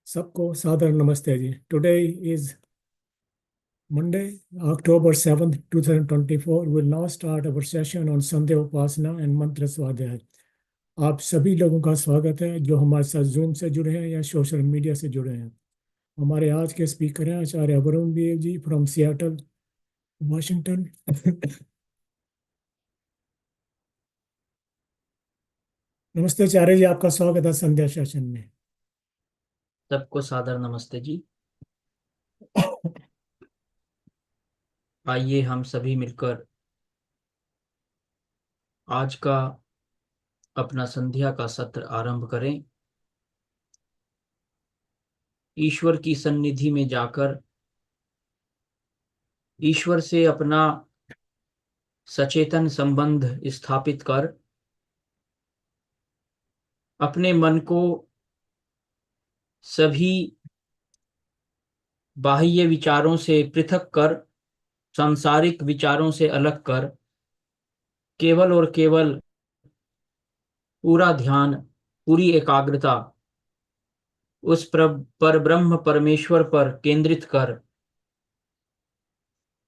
सबको सादर नमस्ते जी। Today is Monday, October 7th, 2024. We'll now start our session on Sandhya Upasana and Mantra Swadhyaya. आप सभी लोगों का स्वागत है जो हमारे साथ जूम से जुड़े हैं या सोशल मीडिया से जुड़े हैं। हमारे आज के स्पीकर हैं आचार्य Varun ji from Seattle, Washington. नमस्ते आचार्य जी, आपका स्वागत है संध्या सेशन में। सबको सादर नमस्ते जी। आइए हम सभी मिलकर आज का अपना संध्या का सत्र आरंभ करें। ईश्वर की सन्निधि में जाकर ईश्वर से अपना सचेतन संबंध स्थापित कर अपने मन को सभी बाह्य विचारों से पृथक कर, सांसारिक विचारों से अलग कर, केवल और केवल पूरा ध्यान, पूरी एकाग्रता उस पर ब्रह्म परमेश्वर पर केंद्रित कर,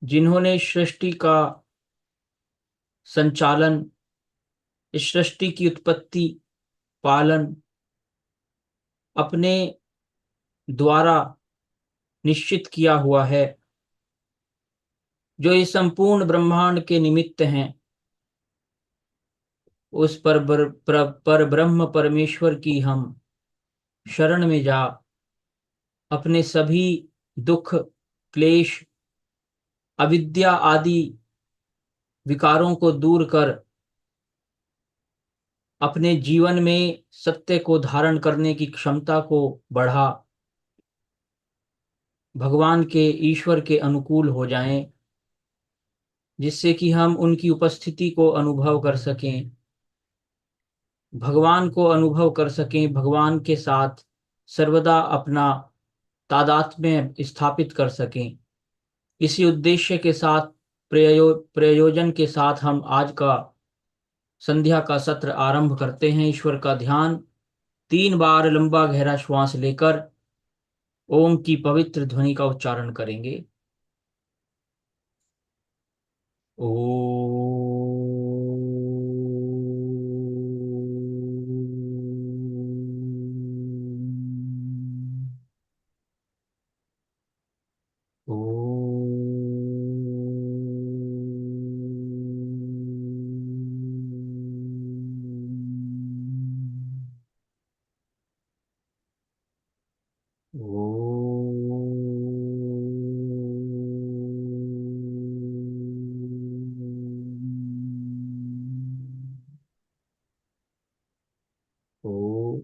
जिन्होंने सृष्टि का संचालन, इस सृष्टि की उत्पत्ति, पालन अपने द्वारा निश्चित किया हुआ है, जो इस संपूर्ण ब्रह्मांड के निमित्त हैं, उस पर ब्रह्म परमेश्वर की हम शरण में जा अपने सभी दुख, क्लेश, अविद्या आदि विकारों को दूर कर अपने जीवन में सत्य को धारण करने की क्षमता को बढ़ा, भगवान के, ईश्वर के अनुकूल हो जाएं, जिससे कि हम उनकी उपस्थिति को अनुभव कर सकें, भगवान को अनुभव कर सकें, भगवान के साथ सर्वदा अपना तादात्म्य स्थापित कर सकें। इसी उद्देश्य के साथ, प्रयोजन के साथ हम आज का संध्या का सत्र आरंभ करते हैं। ईश्वर का ध्यान 3 बार लंबा गहरा श्वास लेकर ओम की पवित्र ध्वनि का उच्चारण करेंगे। ओ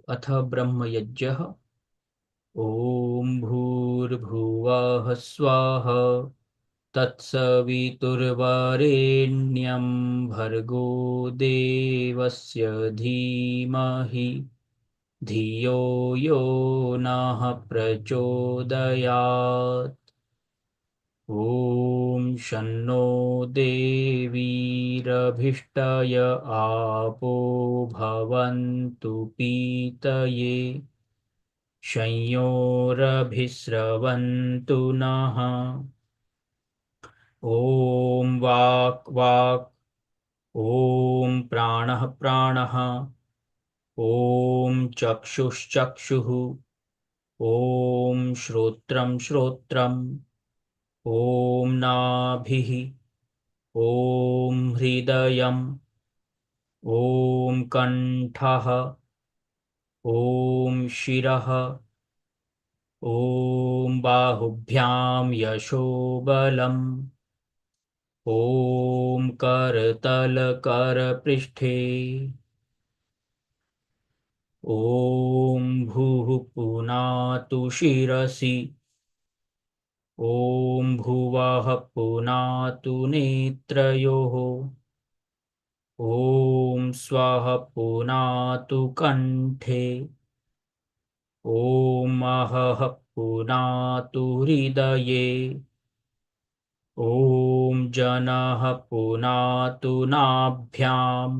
अथ ब्रह्मयज्ञः। ॐ भूर्भुवः स्वः तत्सवितुर्वरेण्यं भर्गो देवस्य धीमहि धियो यो नः प्रचोदयात्। ॐ शन्नो देवीरभिष्टय आपो भवन्तु पीतये संयोरभिस्रवन्तु नः। ॐ वाक् वाक्, ॐ प्राणः प्राणः, ॐ चक्षुश्चक्षुः, ॐ श्रोत्रं श्रोत्रम्, ॐ नाभिः, ॐ हृदयम्, ॐ कण्ठः, ॐ शिरः, ॐ बाहुभ्यां यशोबलम्, ॐ करतलकरपृष्ठे, ॐ भूः पुनातु शिरसि, ॐ भुवः पुनातु नेत्रयोः, ॐ स्वः पुनातु कण्ठे, ॐ महः पुनातु हृदये, ॐ जनः पुनातु नाभ्याम्,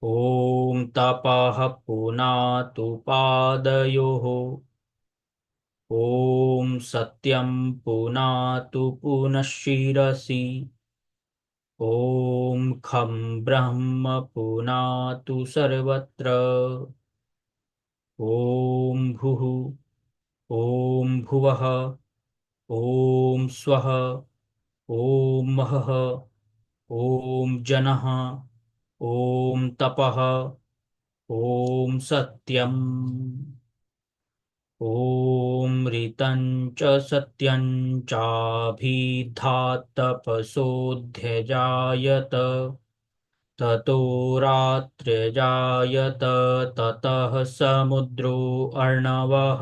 ॐ तपः पुनातु पादयोः। ॐ सत्यं पुनातु पुनः शिरसि। ॐ खं ब्रह्म पुनातु सर्वत्र। ॐ भुः ॐ भुवः ॐ स्वः ॐ महः ॐ जनः ॐ तपः ॐ सत्यम्। ॐ ऋतं च सत्यं चाभिधात्तपसोऽध्यजायत। ततो रात्र्यजायत। ततः समुद्रो अर्णवः।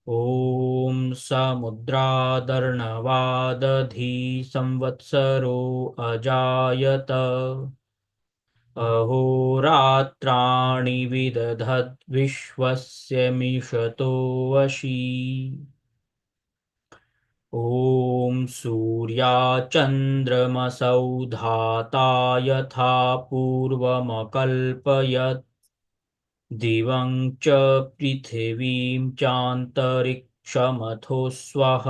ॐ समुद्रादर्णवादधी संवत्सरो अजायत। अहोरात्राणि विदधद्विश्वस्य मिषतो वशी। ॐ सूर्याचन्द्रमसौ धाता यथा पूर्वमकल्पयत्। दिवं च पृथिवीं चान्तरिक्षमथो स्वः।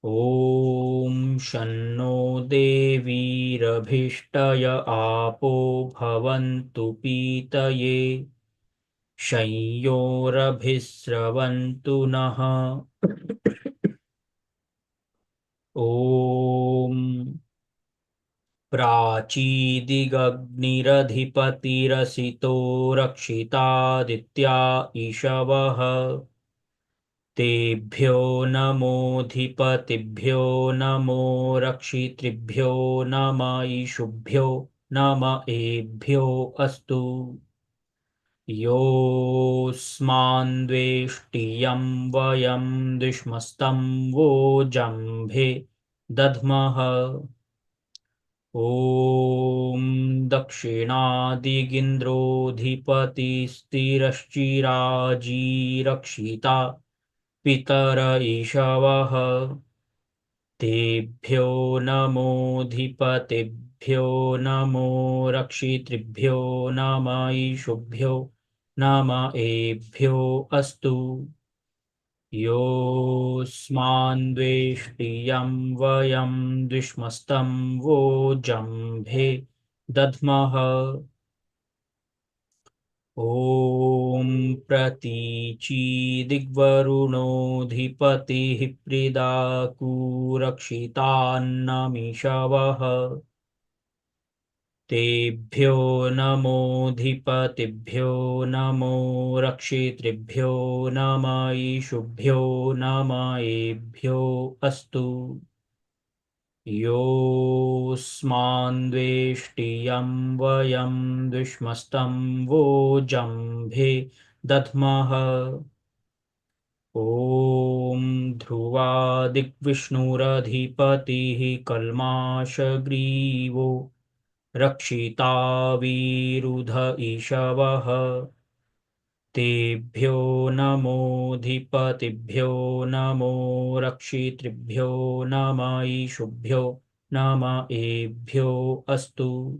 ॐ शन्नो देवीरभीष्टय आपो भवन्तु पीतये। शंयोरभिस्रवन्तु नः। ॐ प्राचीदिगग्निरधिपतिरसितो रक्षितादित्या ईशवः। तेभ्यो नमोऽधिपतिभ्यो नमो रक्षितृभ्यो नम ईशुभ्यो नम एभ्यो अस्तु। योऽस्मान्द्वेष्टियं वयं द्विष्मस्तं वो जम्भे दध्मः। ॐ दक्षिणादिगिन्द्रोऽधिपतिस्थिरश्चिराजीरक्षिता पितर ईशवः। तेभ्यो नमोऽधिपतिभ्यो नमो रक्षितृभ्यो नम ईशुभ्यो नम एभ्यो अस्तु। योऽस्मान्द्वेष्टियं वयं द्विष्मस्तं वो जम्भे दध्मः। ॐ प्रतीचीदिग्वरुणोऽधिपतिः प्रीदाकुरक्षितान्नमिषवः। तेभ्यो नमोऽधिपतिभ्यो नमो रक्षितृभ्यो नम ईशुभ्यो नम एभ्यो अस्तु। योऽस्मान्द्वेष्टियं वयं द्विष्मस्तं वो जम्भे दध्मः। ॐ ध्रुवादिग्विष्णुरधिपतिः कल्माषग्रीवो रक्षितावीरुध ईशवः। तेभ्यो नमोऽधिपतिभ्यो नमो रक्षितृभ्यो नम ईशुभ्यो नम एभ्यो अस्तु।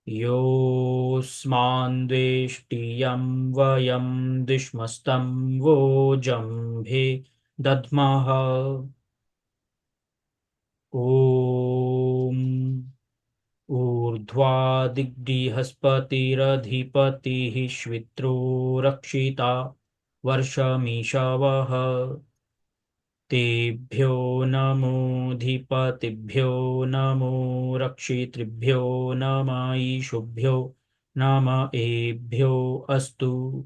योऽस्मान्द्वेष्टियं वयं द्विष्मस्तं वो जम्भे दध्मः। ॐ ऊर्ध्वादिबृहस्पतिरधिपतिः श्वित्रो रक्षिता वर्षमीशवः। तेभ्यो नमोऽधिपतिभ्यो नमो रक्षितृभ्यो नम ईशुभ्यो नम एभ्यो अस्तु।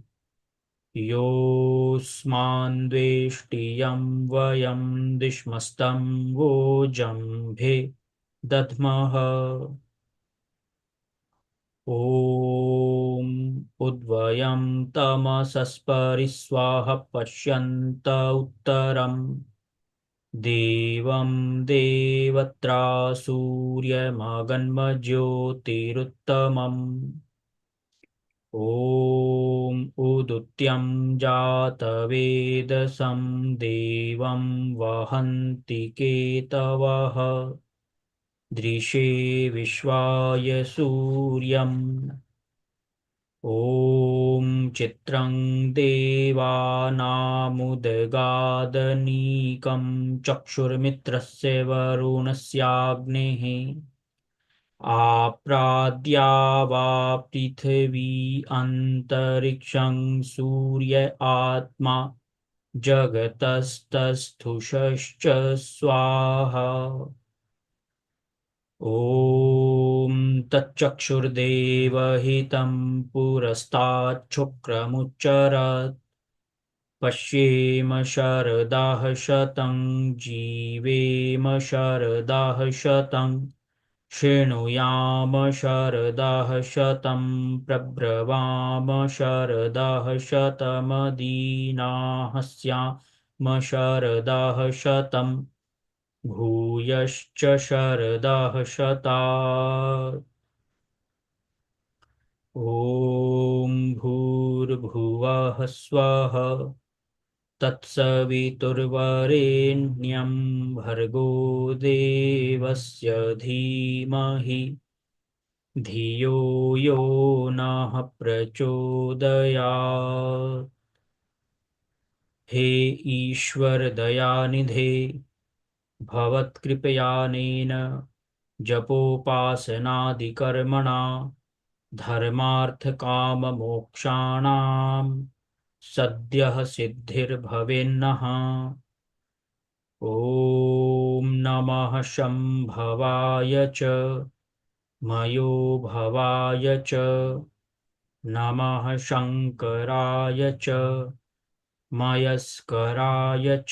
योऽस्मान्द्वेष्टियं वयं द्विष्मस्तं वो जम्भे दध्मः। ॐ उद्वयं तमसस्परिस्वाह पश्यन्त उत्तरम्। देवं देवत्रा सूर्यमगन्मज्योतिरुत्तमम्। ॐ उदुत्यं जातवेदसं देवं वहन्ति केतवः। दृशे विश्वाय सूर्यम् ॐ चित्रं देवानामुदगादनीकं चक्षुर्मित्रस्य वरुणस्याग्नेः आप्राद्या वा पृथिवी अन्तरिक्षं सूर्य आत्मा जगतस्तस्थुषश्च स्वाहा ॐ तच्चक्षुर्देवहितं पुरस्ताच्छुक्रमुच्चरत् पश्येम शरदाः शतं जीवेम शरदाः शतं शृणुयाम शरदाः शतं प्रब्रवाम शरदाः शतमदीनाः स्याम शरदाः शतं भूयश्च शरदाः शतात् ॐ भूर्भुवः स्वः तत्सवितुर्वरेण्यं भर्गो देवस्य धीमहि धियो यो नः प्रचोदयात् हे ईश्वर दयानिधे भवत्कृपयानेन जपोपासनादिकर्मणा धर्मार्थकाममोक्षाणां सद्यः सिद्धिर्भवेन्नः ॐ नमः शम्भवाय च मयो भवाय च नमः शङ्कराय च मयस्कराय च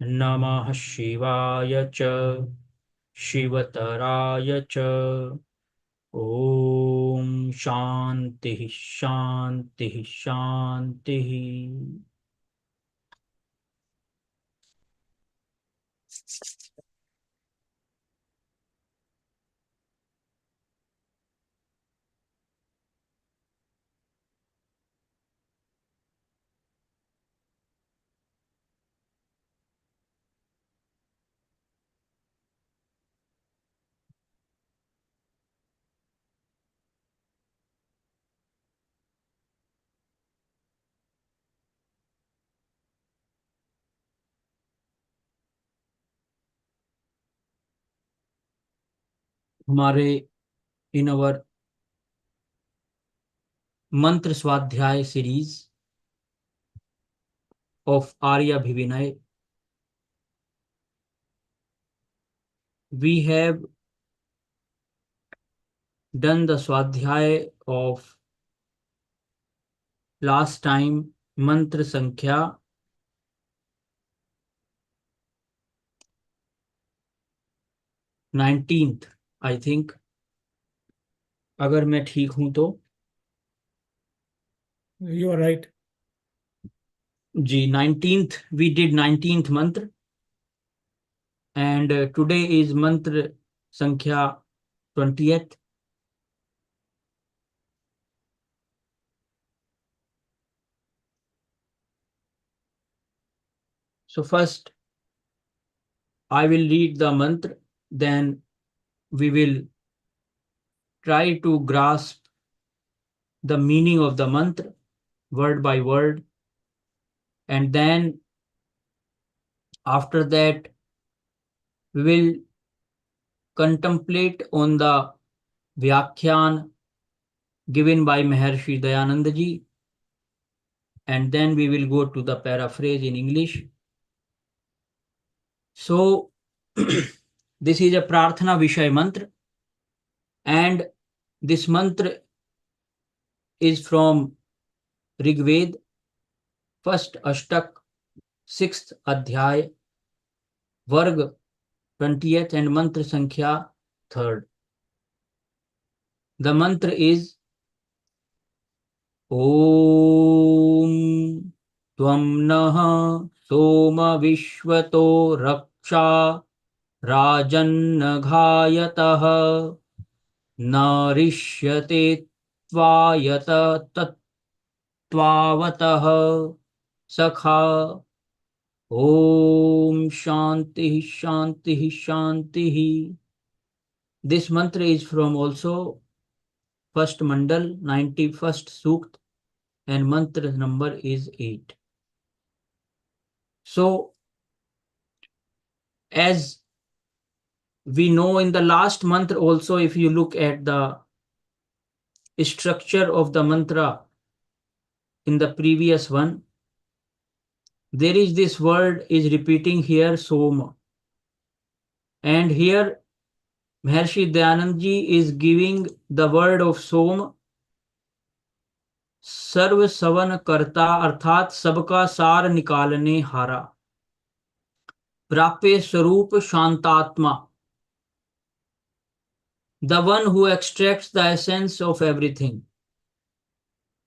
नमः शिवाय च शिवतराय च ॐ शान्तिः शान्तिः शान्तिः। हमारे इन अवर मंत्र स्वाध्याय series of Aaryabhivinaya, we have done the Swadhyaya of last time mantra sankhya 19th, I think, अगर मैं ठीक हूं तो। You are right. Ji, 19th, we did 19th mantra, and today is mantra sankhya 20th. So first I will read the mantra, then we will try to grasp the meaning of the mantra word by word, and then after that we will contemplate on the Vyakhyan given by Maharshi Dayananda Ji, and then we will go to the paraphrase in English. So this is a Prarthana Vishay mantra, and this mantra is from Rigveda, first Ashtak, 6th Adhyay, Varg 20th, and mantra Sankhya 3rd. The mantra is Om Tvam Nah Soma Vishvato Raksha RAAJANNAGHAAYATAH न रिष्यते त्वायत तत्त्वावतः सखा। ओम शांति शांति शांति। This mantra is from also first mandal, 91st sukt, and mantra number is 8. So, as we know in the last mantra also, if you look at the structure of the mantra in the previous one, there is this word is repeating here, SOMA. And here Maharshi Dayanand Ji is giving the word of SOM, सर्व सवन करता अर्थात सबका सार निकालने हारा, प्राप्य स्वरूप शांतात्मा, the one who extracts the essence of everything.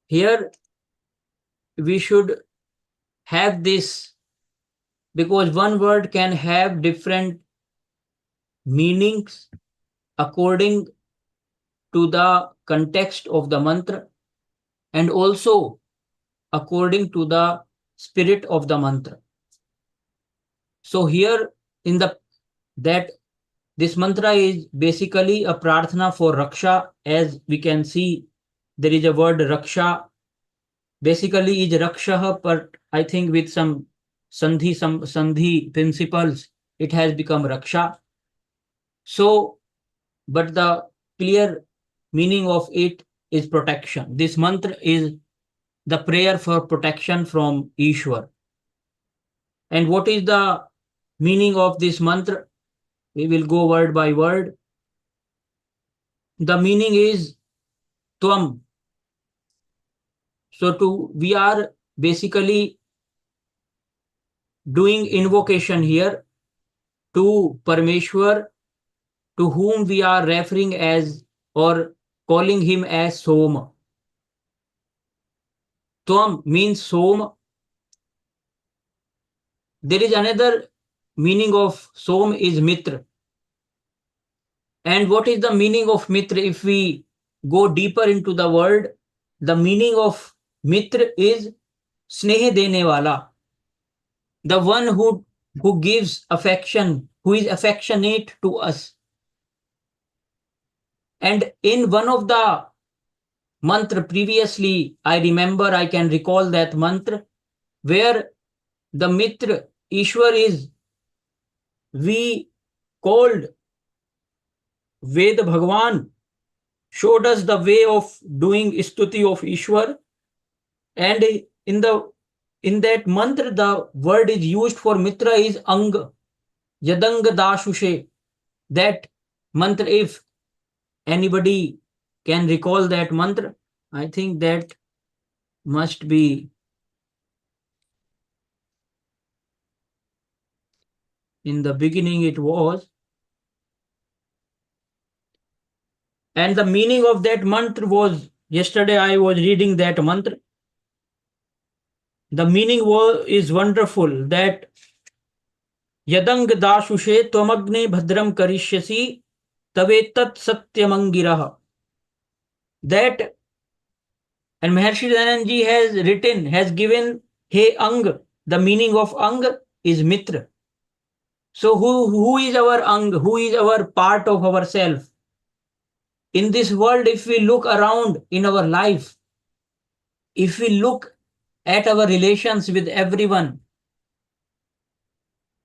Here we should have this, because one word can have different meanings according to the context of the mantra and also according to the spirit of the mantra. So here in that this mantra is basically a prarthana for Raksha. As we can see, there is a word Raksha. Basically is Raksha, but I think with some Sandhi principles, it has become Raksha. So, but the clear meaning of it is protection. This mantra is the prayer for protection from Ishwar. And what is the meaning of this mantra? We will go word by word. The meaning is Tvam. So we are basically doing invocation here to Parmeshwar, to whom we are referring as or calling him as Soma. Tvam means Soma. There is another meaning of Som is Mitra. And what is the meaning of Mitra? If we go deeper into the word, the meaning of Mitra is Sneh dene wala, the one who gives affection, who is affectionate to us. And in one of the mantra previously, I remember, I can recall that mantra where the Mitra, Ishwar is, we called Ved Bhagwan, showed us the way of doing stuti of Ishwar. And in that mantra, the word is used for Mitra is Ang, Yadang Dashushe. That mantra, if anybody can recall that mantra, I think that must be in the beginning it was. And the meaning of that mantra was, yesterday I was reading that mantra. The meaning is wonderful, that Yadang Dashushe Twamagne Bhadram Karishyasi Tavetat Satyamangiraha. That, and Maharshi Dayanand Ji has written, has given He Ang. The meaning of Ang is Mitra. So who is our Ang? Who is our part of ourself? In this world, if we look around in our life, if we look at our relations with everyone,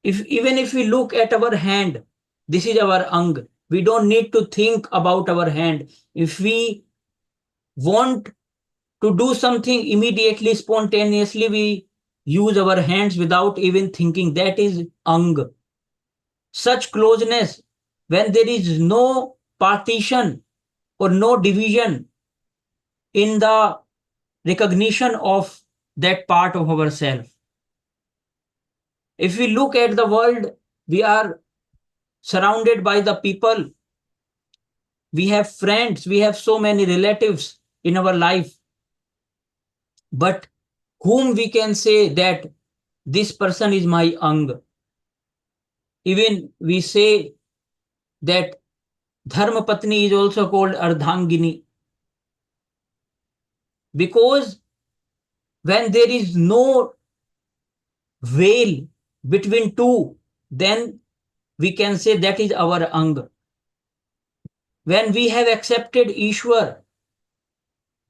even if we look at our hand, this is our Ang. We don't need to think about our hand. If we want to do something immediately, spontaneously, we use our hands without even thinking. That is Ang. Such closeness, when there is no partition or no division in the recognition of that part of ourselves. If we look at the world, we are surrounded by the people. We have friends, we have so many relatives in our life. But whom we can say that this person is my Ang. Even we say that Dharma Patni is also called Ardhangini. Because when there is no veil between two, then we can say that is our Ang. when we have accepted Ishwar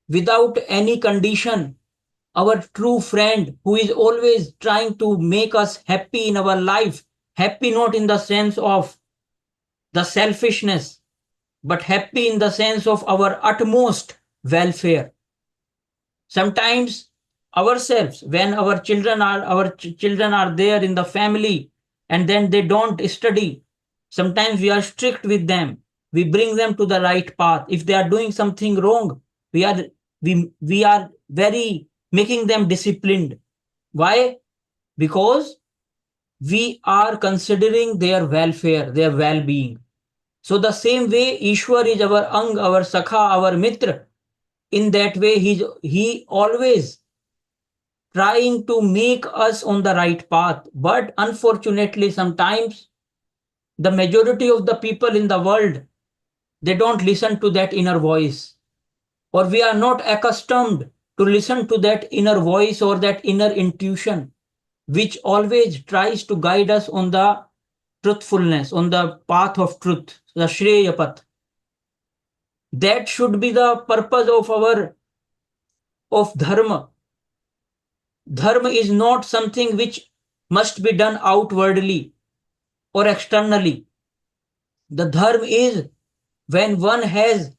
without any condition, our true friend who is always trying to make us happy in our life, happy not in the sense of the selfishness, but happy in the sense of our utmost welfare. Sometimes ourselves, when our children are there in the family and then they don't study, sometimes we are strict with them. We bring them to the right path. If they are doing something wrong, we are very making them disciplined. Why? Because we are considering their welfare, their well-being. So the same way Ishwar is our Ang, our Sakha, our Mitra. In that way, he always trying to make us on the right path. But unfortunately, sometimes the majority of the people in the world, they don't listen to that inner voice, or we are not accustomed to listen to that inner voice or that inner intuition, which always tries to guide us on the truthfulness, on the path of truth, the Shreya Path. That should be the purpose of dharma. Dharma is not something which must be done outwardly or externally. The dharma is when one has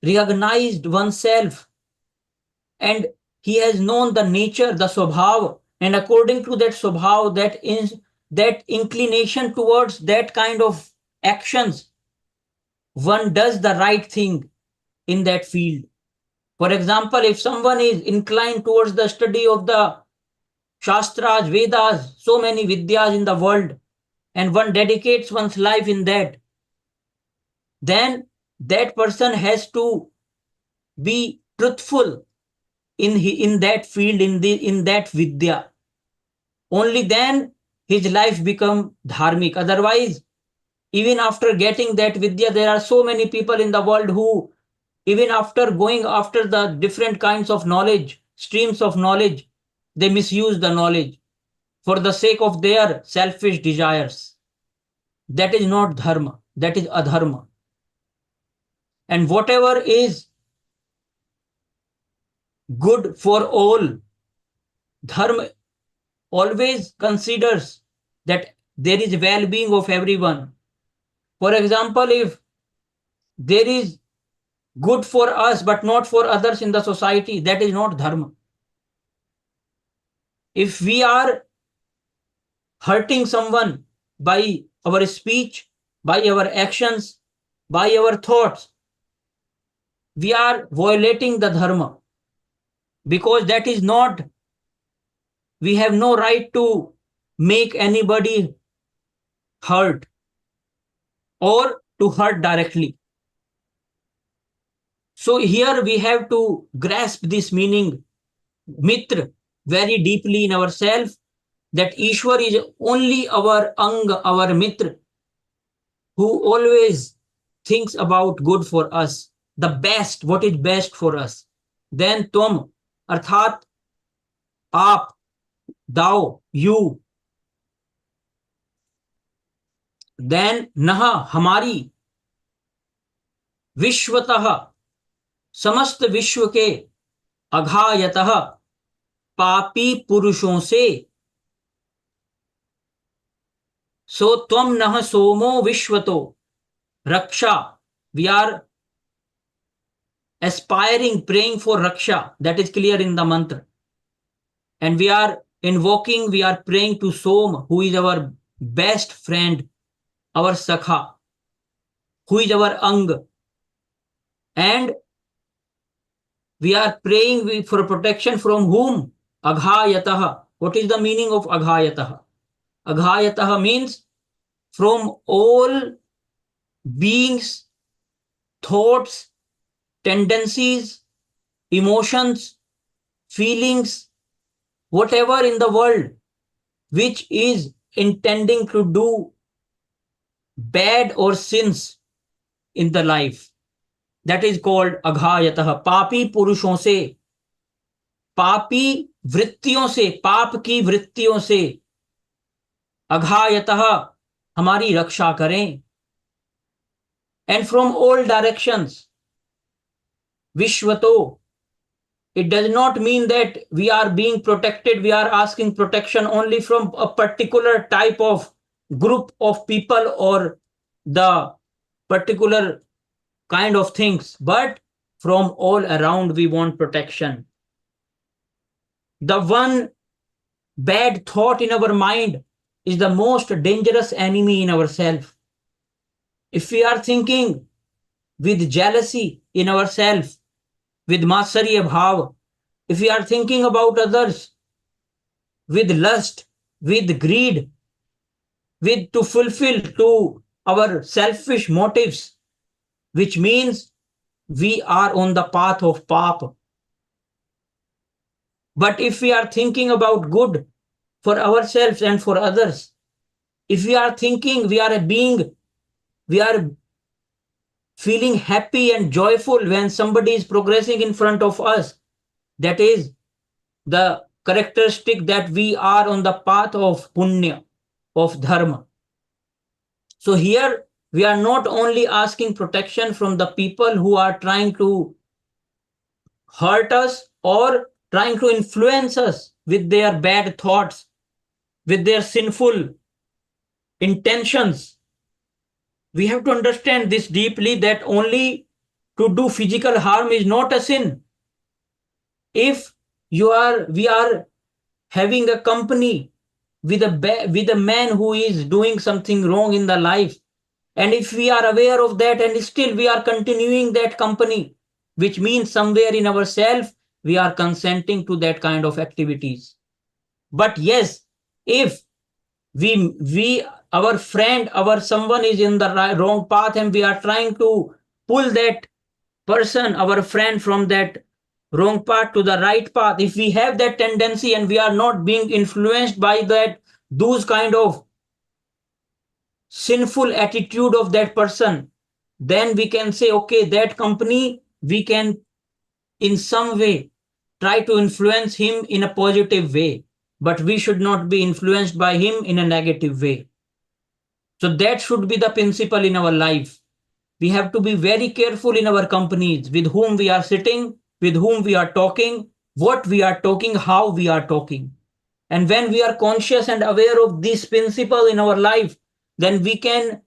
recognized oneself and he has known the nature, the swabhav, and according to that swabhav, that inclination towards that kind of actions, one does the right thing in that field. For example, if someone is inclined towards the study of the Shastras, Vedas, so many Vidyas in the world, and one dedicates one's life in that, then that person has to be truthful in that field, in that Vidya. Only then his life become dharmic. Otherwise, even after getting that Vidya, there are so many people in the world who, even after going after the different kinds of knowledge, streams of knowledge, they misuse the knowledge for the sake of their selfish desires. That is not dharma, that is adharma. And whatever is good for all, dharma always considers that there is well-being of everyone. For example, if there is good for us but not for others in the society, that is not dharma. If we are hurting someone by our speech, by our actions, by our thoughts, we are violating the dharma, because that is not, we have no right to make anybody hurt or to hurt directly. So here we have to grasp this meaning, mitra, very deeply in ourselves, that Ishwar is only our Ang, our mitra, who always thinks about good for us, the best, what is best for us. Then Tum, Arthat, Aap, Thou, you. Then Naha, Hamari, Vishvatah, समस्त विश्व के अघायतः पापी पुरुषों से, सो त्वम नः सोमो विश्वतो रक्षा. We are aspiring, praying for Raksha. That is clear in the mantra. And we are invoking, we are praying to Soma, who is our best friend, our Sakha, who is our Ang. And we are praying for protection from whom? Aghayatah. What is the meaning of Aghayatah? Aghayatah means from all beings, thoughts, tendencies, emotions, feelings, whatever in the world which is intending to do bad or sins in the life. That is called aghayatah. पापी पुरुषों से, पापी वृत्तियों से, पाप की वृत्तियों से अघायतः हमारी रक्षा करें. and from all directions. Vishvato. It does not mean that we are being protected, we are asking protection only from a particular type of group of people or the particular kind of things, but from all around we want protection. The one bad thought in our mind is the most dangerous enemy in ourselves. If we are thinking with jealousy in ourselves, with matsarya bhav, if we are thinking about others with lust, with greed, with to fulfill to our selfish motives, which means we are on the path of papa. But if we are thinking about good for ourselves and for others, if we are thinking we are feeling happy and joyful when somebody is progressing in front of us, that is the characteristic that we are on the path of punya, of dharma. So here we are not only asking protection from the people who are trying to hurt us or trying to influence us with their bad thoughts, with their sinful intentions. We have to understand this deeply, that only to do physical harm is not a sin. If we are having a company with a man who is doing something wrong in the life, and if we are aware of that and still we are continuing that company, which means somewhere in ourselves we are consenting to that kind of activities. But yes, if our friend, our someone is in the wrong path and we are trying to pull that person, our friend, from that wrong path to the right path, if we have that tendency and we are not being influenced by those kind of sinful attitude of that person, then we can say, okay, that company, we can in some way try to influence him in a positive way, but we should not be influenced by him in a negative way. So that should be the principle in our life. We have to be very careful in our companies, with whom we are sitting, with whom we are talking, what we are talking, how we are talking. And when we are conscious and aware of this principle in our life, then we can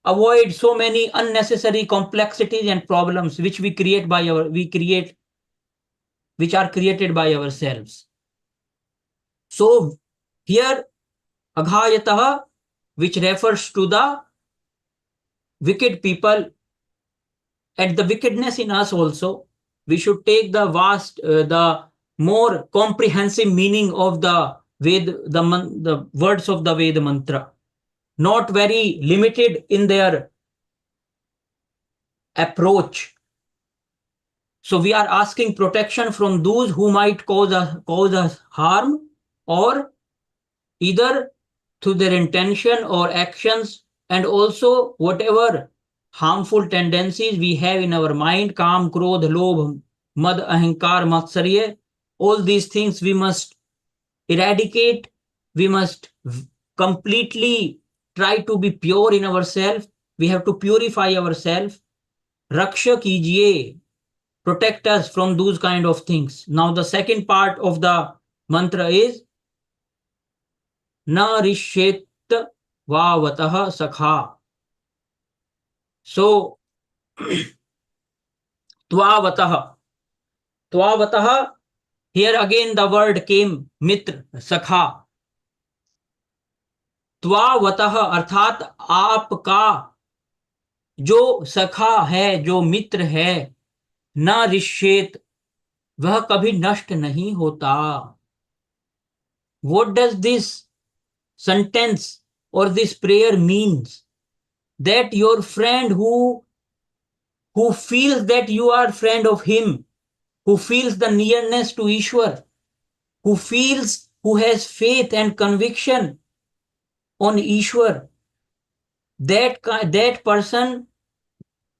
avoid so many unnecessary complexities and problems which which are created by ourselves. So here, aghayatah, which refers to the wicked people, and the wickedness in us also, we should take the more comprehensive meaning of the the words of the Veda mantra, not very limited in their approach. So we are asking protection from those who might cause us harm, or either through their intention or actions, and also whatever harmful tendencies we have in our mind, kam, krodh, lobh, mad, ahankar, matsarya, all these things we must eradicate. We must completely try to be pure in ourselves. We have to purify ourselves. Raksha kijiye, protect us from those kind of things. Now the second part of the mantra is na rishyetvavatah sakha. So tvavatah, here again the word came mitra, sakha. त्वावतः अर्थात आपका जो सखा है, जो मित्र है, न रिश्येत, वह कभी नष्ट नहीं होता. What does this sentence or this prayer means? That your friend who feels that you are friend of him, who feels the nearness to Ishwar, who has faith and conviction on Ishwar, that person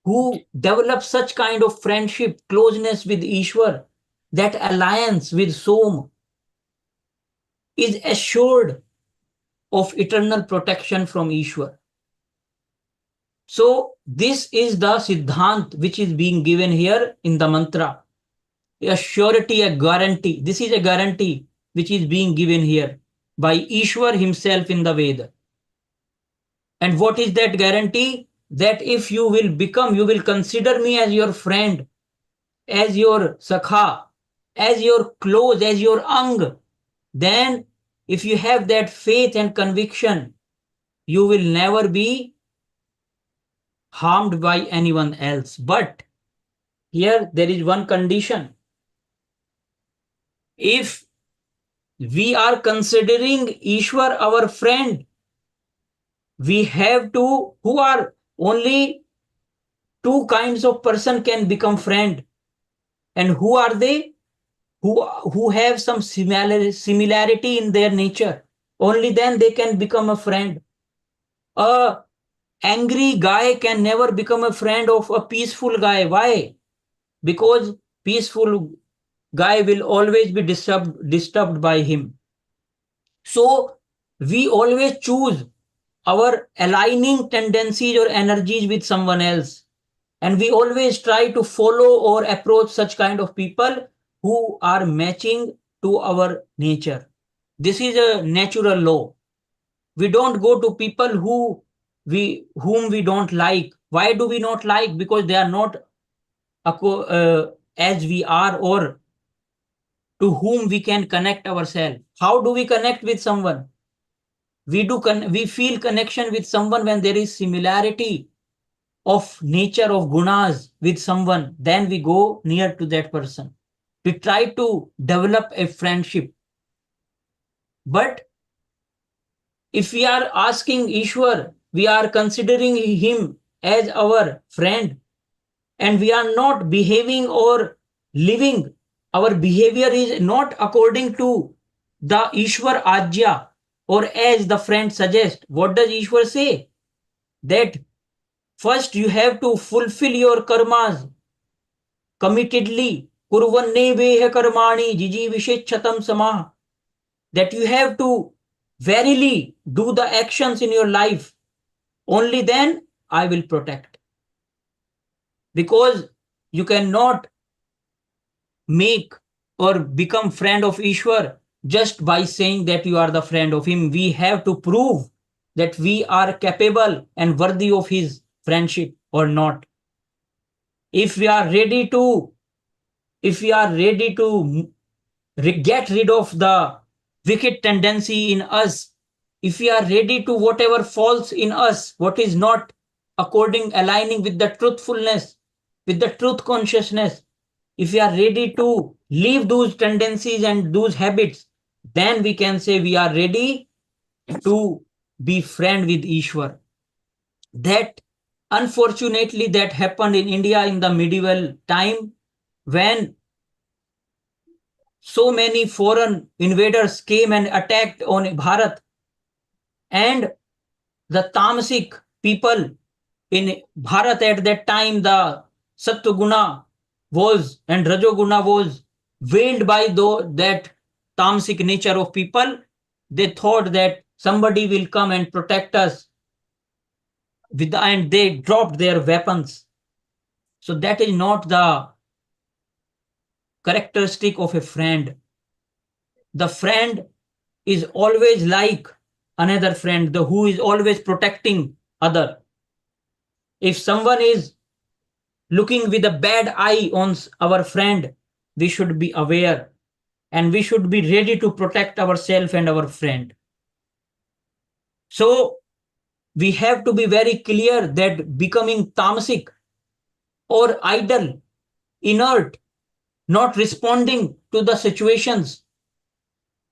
who develops such kind of friendship, closeness with Ishwar, that alliance with SOMA, is assured of eternal protection from Ishwar. So this is the Siddhant which is being given here in the mantra. A surety, a guarantee. This is a guarantee which is being given here by Ishwar himself in the Veda. And what is that guarantee? That if you will consider me as your friend, as your sakha, as your close, as your ang, then if you have that faith and conviction, you will never be harmed by anyone else. But here there is one condition. If we are considering Ishwar our friend, we have to, who are only two kinds of person can become friend. And who are they? Who have some similarity in their nature. Only then they can become a friend. A angry guy can never become a friend of a peaceful guy. Why? Because peaceful guy will always be disturbed by him. So we always choose our aligning tendencies or energies with someone else. And we always try to follow or approach such kind of people who are matching to our nature. This is a natural law. We don't go to people whom we don't like. Why do we not like? Because they are not as we are, or to whom we can connect ourselves. How do we connect with someone? We feel connection with someone when there is similarity of nature, of gunas with someone. Then we go near to that person. We try to develop a friendship. But if we are asking Ishwar, we are considering him as our friend, and we are not behaving or living, our behavior is not according to the Ishwar Ajya, or as the friend suggests. What does Ishwar say? That first you have to fulfill your karmas committedly. Kurvanne karmani jiji vishvato samah. That you have to verily do the actions in your life. Only then I will protect. Because you cannot make or become friend of Ishwar just by saying that you are the friend of him. We have to prove that we are capable and worthy of his friendship or not. If we are ready to get rid of the wicked tendency in us, if we are ready to whatever falls in us, what is not aligning with the truthfulness, with the truth consciousness, if we are ready to leave those tendencies and those habits, then we can say we are ready to be friend with Ishwar. That unfortunately that happened in India in the medieval time, when so many foreign invaders came and attacked on Bharat, and the Tamasic people in Bharat at that time, the Sattva was and Rajoguna was veiled by that Tamasic nature of people. They thought that somebody will come and protect us, and they dropped their weapons. So that is not the characteristic of a friend. The friend is always like another friend, who is always protecting other. If someone is looking with a bad eye on our friend, we should be aware and we should be ready to protect ourselves and our friend. So we have to be very clear that becoming tamasic or idle, inert, not responding to the situations,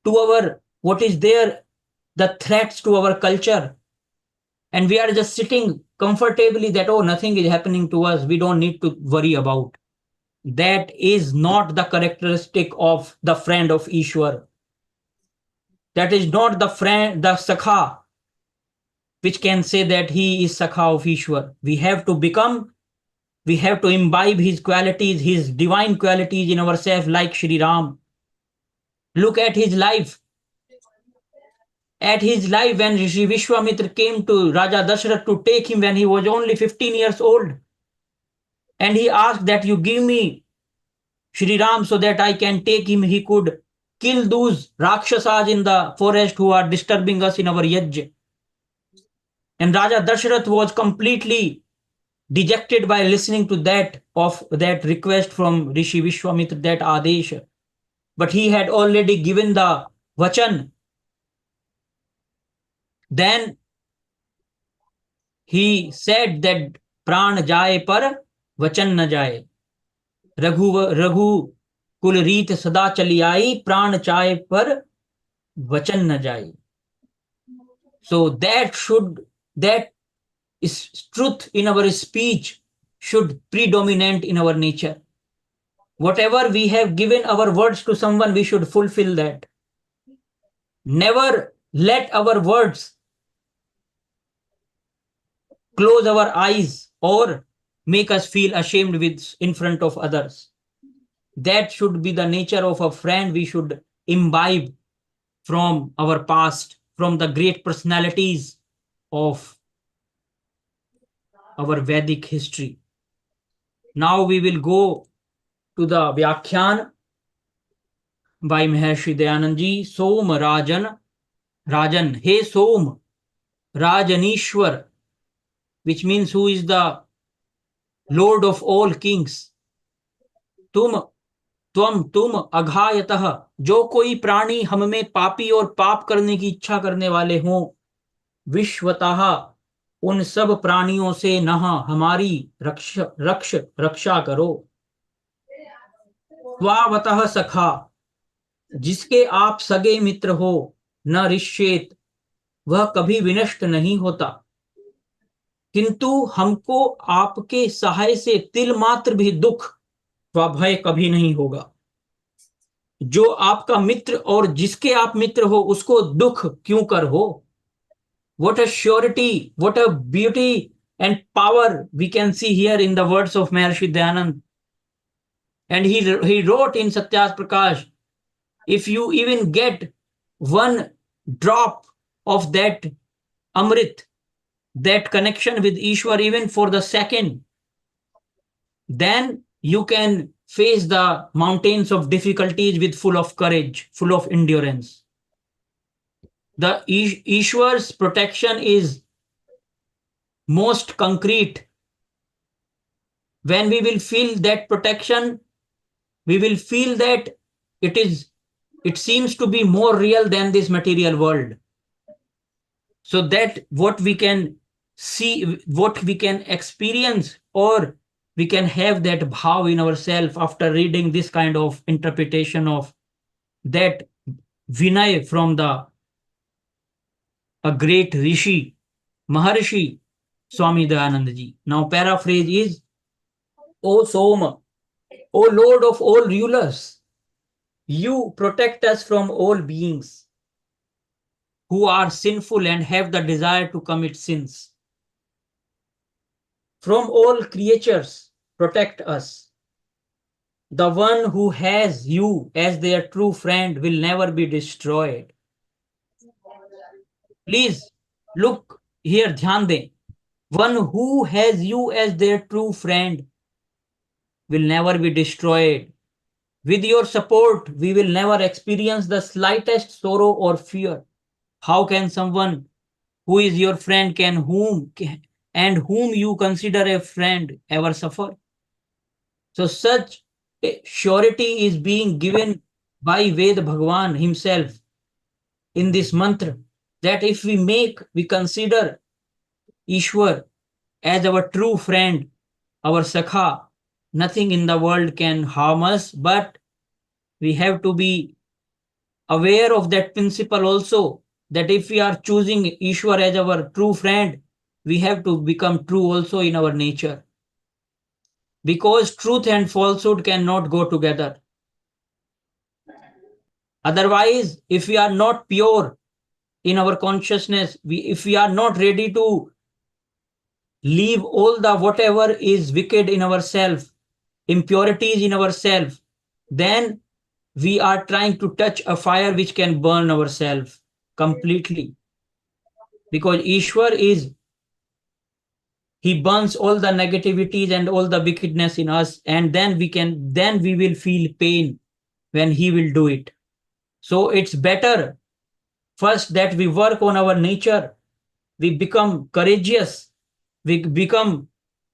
to our what is there, the threats to our culture, and we are just sitting comfortably that, oh, nothing is happening to us, we don't need to worry about. That is not the characteristic of the friend of Ishwar. That is not the friend, the Sakha, which can say that he is Sakha of Ishwar. We have to imbibe his qualities, his divine qualities in ourselves, like Shri Ram. Look at his life. at his life when Rishi Vishwamitra came to Raja Dashrath to take him when he was only 15 years old. And he asked that you give me Shri Ram so that I can take him. He could kill those Rakshasas in the forest who are disturbing us in our yajna. And Raja Dashrath was completely dejected by listening to that request from Rishi Vishwamitra, that Adesh. But he had already given the vachan. Then he said that pran jaye par vachan na jaye. Raghu kul reet sada chali aayi, pran chaye par vachan na jaye. So that is truth in our speech should predominate in our nature. Whatever we have given our words to someone, we should fulfill that. Never let our words close our eyes or make us feel ashamed in front of others. That should be the nature of a friend. We should imbibe from our past, from the great personalities of our Vedic history. Now we will go to the Vyakhyan by Maharshi Dayanand Ji. Som Rajan, Hey Som, Rajanishwar, which means who is the Lord of all kings. तुम अघायतः, जो कोई प्राणी हम में पापी और पाप करने की इच्छा करने वाले हों, विश्वतः, उन सब प्राणियों से नह हमारी रक्षा करो। स्वावतः सखा, जिसके आप सगे मित्र हो, न रिष्येत, वह कभी विनष्ट नहीं होता, किंतु हमको आपके सहाय से तिल मात्र भी दुख व भय कभी नहीं होगा। जो आपका मित्र और जिसके आप मित्र हो उसको दुख क्यों कर हो। What a surety, what a beauty and power we can see here in the words of Maharshi Dayanand. And he wrote in Satyas Prakash, if you even get one drop of that Amrit, that connection with Ishwar, even for the second, then you can face the mountains of difficulties with full of courage, full of endurance. The Ishwar's protection is most concrete. When we will feel that protection, we will feel that it seems to be more real than this material world. So that what we can see, what we can experience, or we can have that bhav in ourselves after reading this kind of interpretation of that Vinay from a great Rishi, Maharshi Swami Dayanand Ji. Now paraphrase is, O Soma, O Lord of all rulers, you protect us from all beings who are sinful and have the desire to commit sins. From all creatures, protect us. The one who has you as their true friend will never be destroyed. Please look here, dhyan dein. One who has you as their true friend will never be destroyed. With your support, we will never experience the slightest sorrow or fear. How can someone who is your friend whom you consider a friend ever suffer? So such a surety is being given by Ved Bhagavan himself in this mantra, that if we consider Ishwar as our true friend, our Sakha, nothing in the world can harm us, but we have to be aware of that principle also, that if we are choosing Ishwar as our true friend, we have to become true also in our nature. Because truth and falsehood cannot go together. Otherwise, if we are not pure in our consciousness, if we are not ready to leave all the whatever is wicked in ourselves, impurities in ourselves, then we are trying to touch a fire which can burn ourselves. completely, because Ishwar is, he burns all the negativities and all the wickedness in us, and then we will feel pain when he will do it. So it's better first that we work on our nature, we become courageous, we become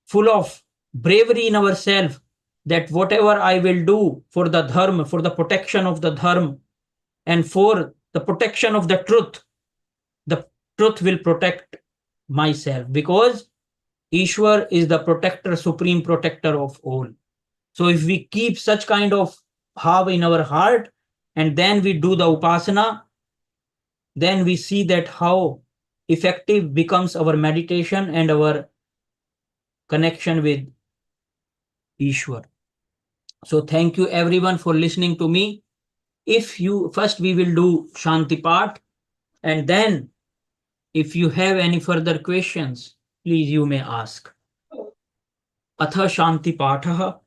full of bravery in ourselves, that whatever I will do for the dharma, for the protection of the dharma, and for the protection of the truth will protect myself, because Ishwar is the protector, supreme protector of all. So if we keep such kind of bhav in our heart, and then we do the upasana, then we see that how effective becomes our meditation and our connection with Ishwar. So thank you everyone for listening to me. If you first, we will do Shanti part, and then if you have any further questions, please you may ask. Atha Shanti Patha.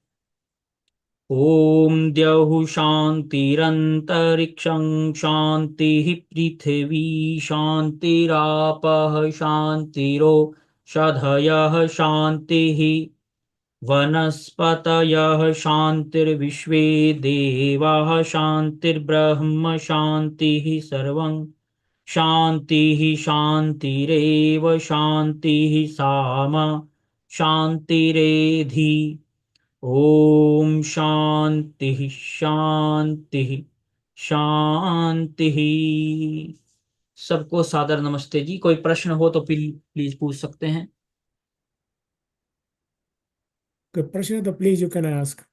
ॐ द्यौः शान्तिरन्तरिक्षं शान्तिः पृथिवी शान्तिरापः शान्तिरोषधयः शान्तिः वनस्पतयः शान्तिर्विश्वे देवाः शान्तिर्ब्रह्म शान्तिः सर्वं शान्तिः शान्तिरेव शान्तिः सामा शान्तिरेधि ओम शांति शांति शांति। सबको सादर नमस्ते जी। कोई प्रश्न हो तो प्लीज पूछ सकते हैं। The pressure, the please you can ask.